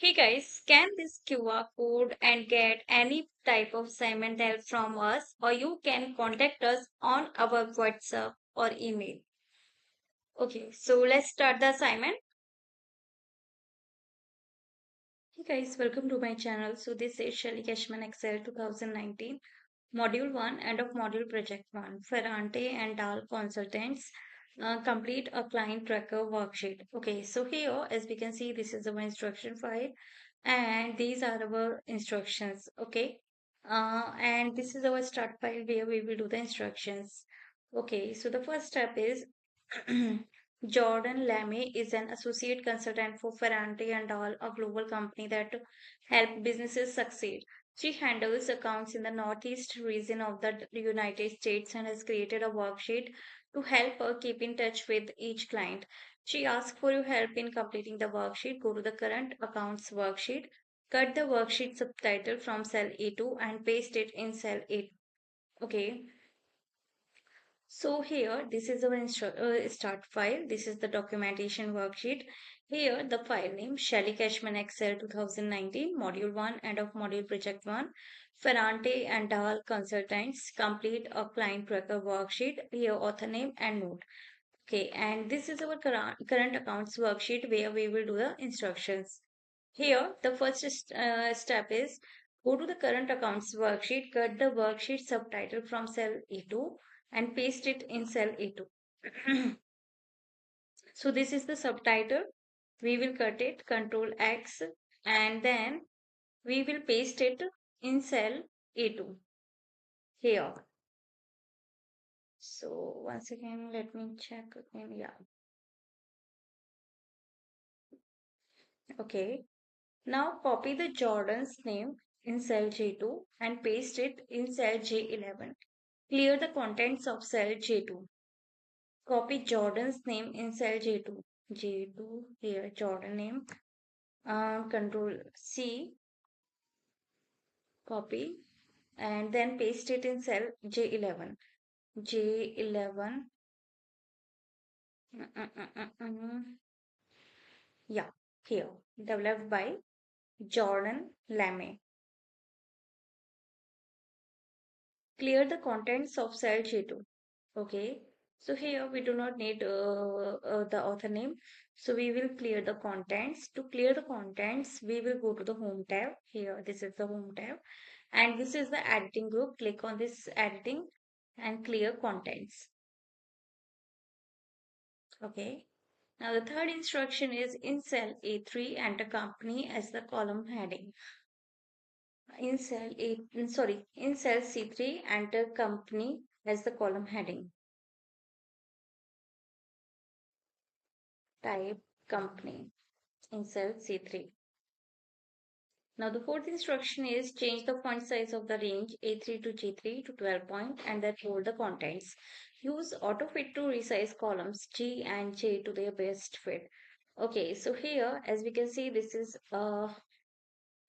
Hey guys, scan this QR code and get any type of assignment help from us, or you can contact us on our WhatsApp or email. Okay, so let's start the assignment. Hey guys, welcome to my channel. So this is Shelly Cashman Excel 2019, Module 1, End of Module Project 1, Ferrante and Dahl Consultants. Complete a client tracker worksheet. Okay, so here, as we can see, this is our instruction file, and these are our instructions. Okay, and this is our start file where we will do the instructions. Okay, so the first step is Jordan Lemay is an associate consultant for Ferrante and Dahl, a global company that help businesses succeed. She handles accounts in the Northeast region of the United States and has created a worksheet to help her keep in touch with each client. She asks for your help in completing the worksheet. Go to the current accounts worksheet, cut the worksheet subtitle from cell A2 and paste it in cell A2. Okay, so here, this is our start file. This is the documentation worksheet. Here, the file name Shelly Cashman Excel 2019, Module 1, End of Module Project 1, Ferrante and Dahl Consultants, complete a client tracker worksheet. Here, author name and note. Okay, and this is our current accounts worksheet where we will do the instructions. Here, the first step is go to the current accounts worksheet, cut the worksheet subtitle from cell A2 and paste it in cell A2. So this is the subtitle. We will cut it, Control X, and then we will paste it in cell A2 here. So once again, let me check again. Yeah. Okay. Now copy the Jordan's name in cell J2 and paste it in cell J11. Clear the contents of cell J2. Copy Jordan's name in cell J2. J2 here, Jordan name. Control C, copy, and then paste it in cell J11. J11. Mm, mm, mm, mm, mm. Yeah, here. Developed by Jordan Lemay. Clear the contents of cell J2. Okay, so here we do not need the author name. So we will clear the contents. To clear the contents, we will go to the home tab. Here, this is the home tab. And this is the editing group. Click on this editing and clear contents. Okay. Now the third instruction is in cell A3, enter company as the column heading. In cell A, sorry, in cell C3, enter company as the column heading. Type company in cell C3. Now the fourth instruction is change the font size of the range A3 to G3 to 12 point and then hold the contents. Use autofit to resize columns G and J to their best fit. Okay, so here as we can see this is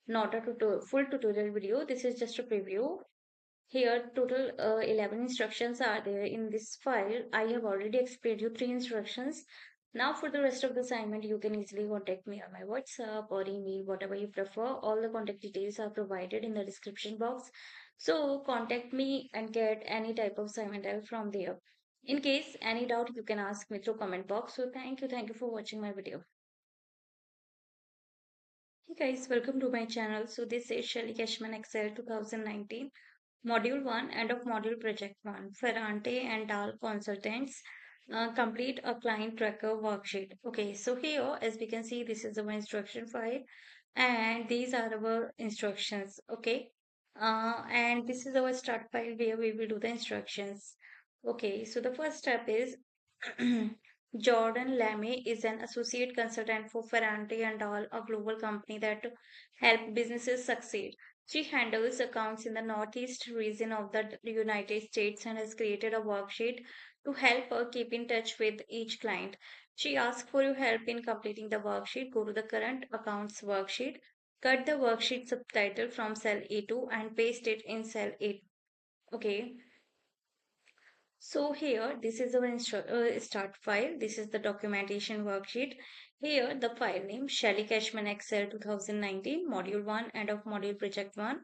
not a full tutorial video. This is just a preview. Here total 11 instructions are there in this file. I have already explained you 3 instructions. Now for the rest of the assignment, you can easily contact me on my WhatsApp or email, whatever you prefer. All the contact details are provided in the description box. So contact me and get any type of assignment help from there. In case any doubt, you can ask me through comment box. So thank you for watching my video. Hey guys, welcome to my channel. So this is Shelly Cashman Excel 2019. Module 1, End of Module Project 1, Ferrante and Dahl Consultants, complete a client tracker worksheet. Okay, so here, as we can see, this is our instruction file, and these are our instructions. Okay, and this is our start file where we will do the instructions. Okay, so the first step is Jordan Lemay is an associate consultant for Ferrante and Dahl, a global company that help businesses succeed. She handles accounts in the Northeast region of the United States and has created a worksheet to help her keep in touch with each client. She asks for your help in completing the worksheet. Go to the current accounts worksheet, cut the worksheet subtitle from cell A2 and paste it in cell A2. Okay. So here, this is our start file. This is the documentation worksheet. Here, the file name Shelly Cashman Excel 2019, Module 1, end of Module Project 1,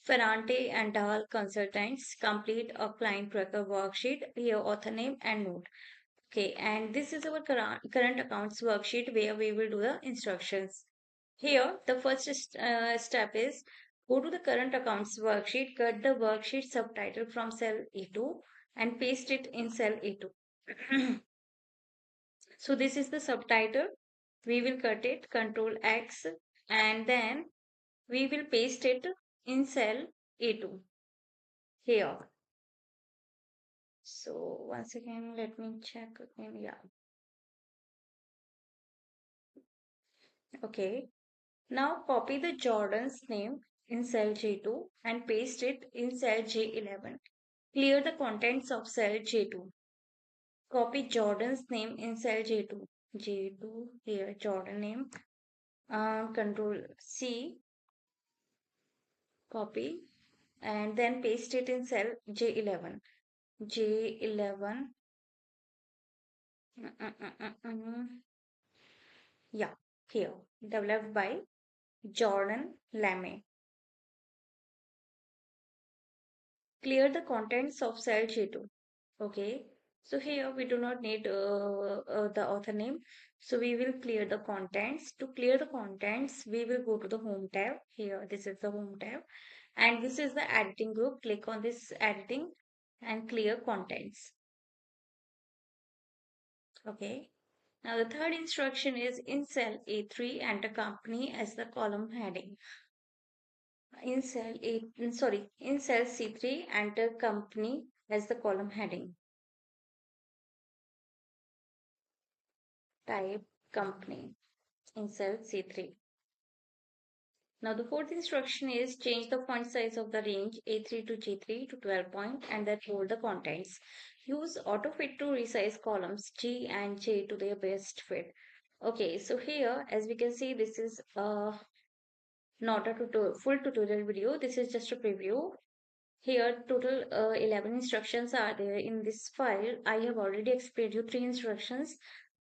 Ferrante and Dahl Consultants, complete a client tracker worksheet. Here, author name and note. Okay, and this is our current accounts worksheet where we will do the instructions. Here, the first step is go to the current accounts worksheet, cut the worksheet subtitle from cell A2 and paste it in cell A2. So this is the subtitle. We will cut it, Control X, and then we will paste it in cell A2 here. So once again, let me check again. Yeah. Okay. Now copy the Jordan's name in cell J2 and paste it in cell J11. Clear the contents of cell J2. Copy Jordan's name in cell J2. J2 here, Jordan name. Control C, copy, and then paste it in cell J11. J11. Yeah, here. Developed by Jordan Lemay. Clear the contents of cell J2. Okay. So here we do not need the author name. So we will clear the contents. To clear the contents, we will go to the home tab. Here, this is the home tab. And this is the editing group. Click on this editing and clear contents. Okay. Now the third instruction is in cell A3, enter company as the column heading. In cell in cell C3, enter company as the column heading. Type company in cell C3. Now the fourth instruction is change the font size of the range A3 to G3 to 12 point and then hold the contents. Use autofit to resize columns G and J to their best fit. Okay, so here as we can see this is not a full tutorial video. This is just a preview. Here, total 11 instructions are there in this file. I have already explained you 3 instructions.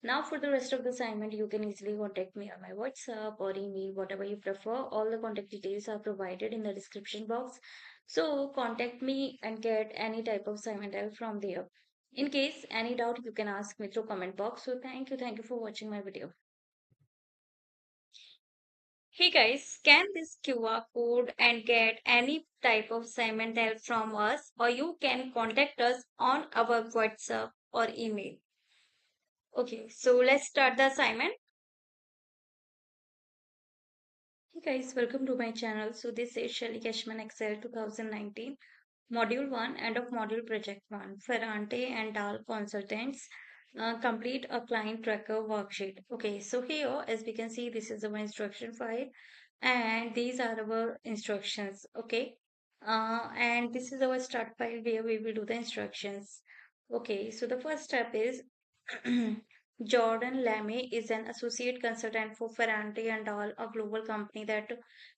Now, for the rest of the assignment, you can easily contact me on my WhatsApp or email, whatever you prefer. All the contact details are provided in the description box. So, contact me and get any type of assignment help from there. In case any doubt, you can ask me through comment box. So, thank you for watching my video. Hey guys, scan this QR code and get any type of assignment help from us, or you can contact us on our WhatsApp or email. Okay, so let's start the assignment. Hey guys, welcome to my channel. So this is Shelly Cashman Excel 2019, Module 1, end of Module Project 1, Ferrante and Dahl Consultants. Complete a client tracker worksheet. Okay, so here, as we can see, this is our instruction file, and these are our instructions. Okay, and this is our start file where we will do the instructions. Okay, so the first step is Jordan Lemay is an associate consultant for Ferrante and Dahl, a global company that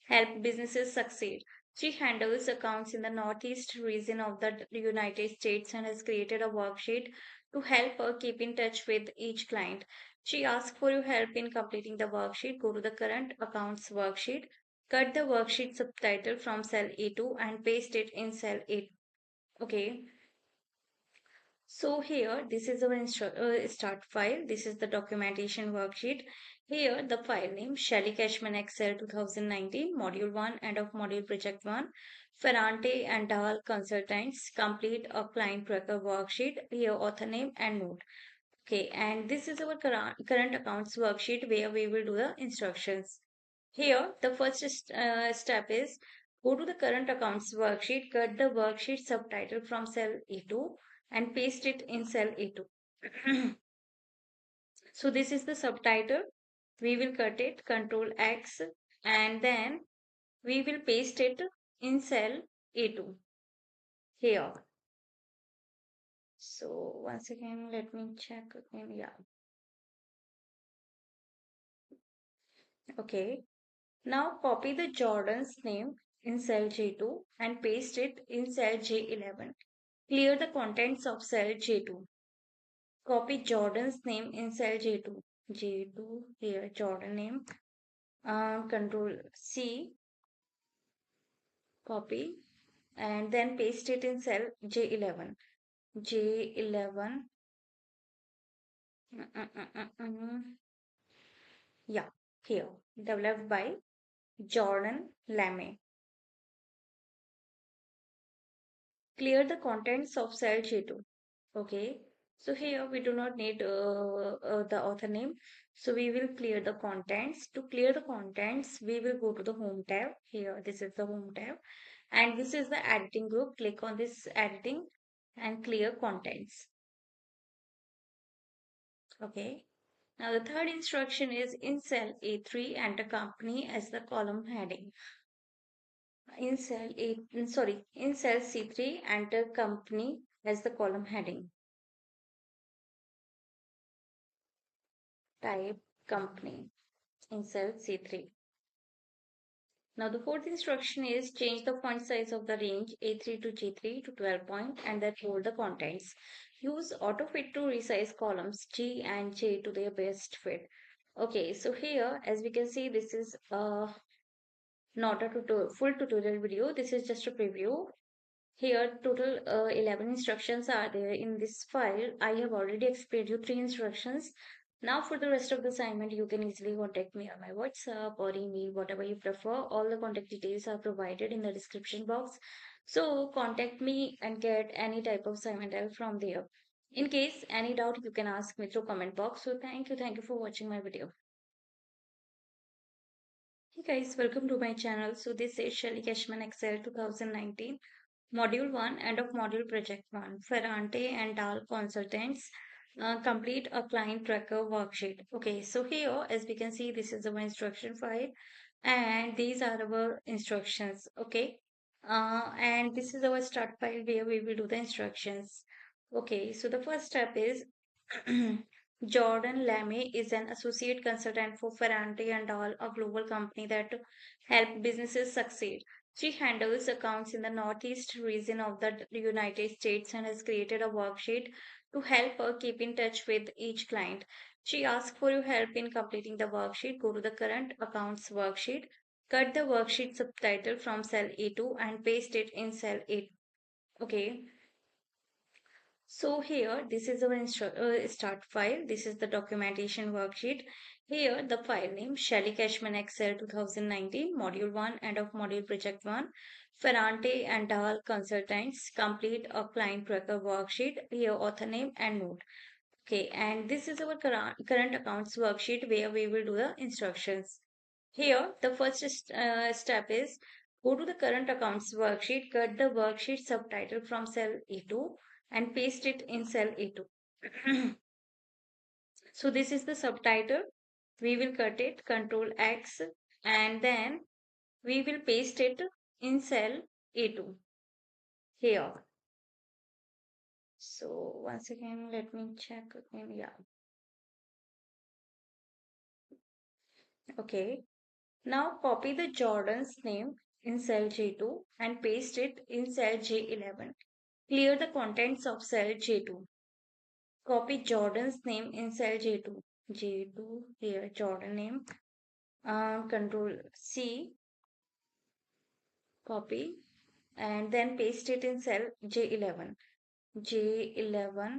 help businesses succeed. She handles accounts in the Northeast region of the United States and has created a worksheet to help her keep in touch with each client. She asks for your help in completing the worksheet. Go to the current accounts worksheet, cut the worksheet subtitle from cell A2 and paste it in cell A2. Okay, so here, this is our start file. This is the documentation worksheet. Here, the file name Shelly Cashman Excel 2019, Module 1, end of Module Project 1, Ferrante and Dahl Consultants, complete a client tracker worksheet. Here, author name and note. Okay, and this is our current accounts worksheet where we will do the instructions. Here, the first step is go to the current accounts worksheet, cut the worksheet subtitle from cell A2 and paste it in cell A2. So this is the subtitle. We will cut it, Control X, and then we will paste it in cell A2 here. So once again, let me check again. Yeah. Okay. Now copy the Jordan's name in cell J2 and paste it in cell J11. Clear the contents of cell J2. Copy Jordan's name in cell J2. J2, here Jordan name. Control C, copy, and then paste it in cell J11. J11. Yeah, here. Developed by Jordan Lemay. Clear the contents of cell J2. Okay. So here we do not need the author name. So we will clear the contents. To clear the contents, we will go to the home tab. Here, this is the home tab. And this is the editing group. Click on this editing and clear contents. Okay. Now the third instruction is in cell A3, enter company as the column heading. In cell A, sorry, in cell C3, enter company as the column heading. Type company in cell C3. Now the fourth instruction is change the font size of the range A3 to G3 to 12 point and then hold the contents. Use auto fit to resize columns G and J to their best fit. Okay, so here as we can see this is not a full tutorial video. This is just a preview. Here, total 11 instructions are there in this file. I have already explained you 3 instructions. Now, for the rest of the assignment, you can easily contact me on my WhatsApp or email, whatever you prefer. All the contact details are provided in the description box. So, contact me and get any type of assignment help from there. In case any doubt, you can ask me through comment box. So, thank you for watching my video. Hey guys, welcome to my channel. So, this is Shelly Cashman Excel 2019. Module 1, end of module project 1. Ferrante and Dahl consultants complete a client tracker worksheet. Okay, so here, as we can see, this is our instruction file and these are our instructions. Okay, and this is our start file where we will do the instructions. Okay, so the first step is Jordan Lemay is an associate consultant for Ferrante and Dahl, a global company that help businesses succeed. She handles accounts in the Northeast region of the United States and has created a worksheet to help her keep in touch with each client. She asks for your help in completing the worksheet. Go to the current accounts worksheet, cut the worksheet subtitle from cell A2 and paste it in cell A2. Okay, so here, this is our start file. This is the documentation worksheet. Here, the file name, Shelly Cashman Excel 2019, Module 1, end of Module Project 1. Ferrante and Dahl Consultants complete a client tracker worksheet. Here, author name and note. Okay, and this is our current accounts worksheet where we will do the instructions. Here, the first step is go to the current accounts worksheet, cut the worksheet subtitle from cell A2 and paste it in cell A2. So this is the subtitle. We will cut it, Control X, and then we will paste it in cell A2 here. So once again, let me check again. Yeah. Okay. Now copy the Jordan's name in cell J2 and paste it in cell J11. Clear the contents of cell J2. Copy Jordan's name in cell J2. J2, here Jordan name. Control C, copy, and then paste it in cell J11. J11.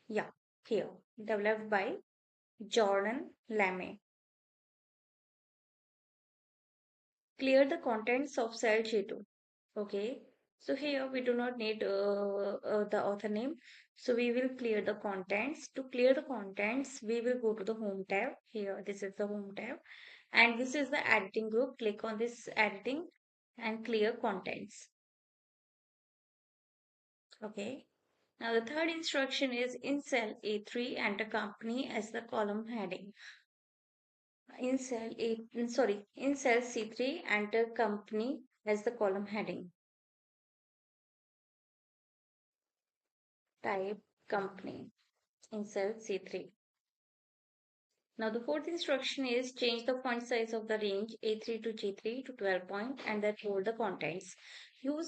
Yeah, here. Developed by Jordan Lemay. Clear the contents of cell J2. Okay. So here we do not need the author name. So we will clear the contents. To clear the contents, we will go to the home tab. Here, this is the home tab. And this is the editing group. Click on this editing and clear contents. Okay. Now the third instruction is in cell A3, enter company as the column heading. In cell in cell C3, enter company as the column heading. Type company in cell C3. Now the fourth instruction is change the font size of the range A3 to G3 to 12 point and then hold the contents. Use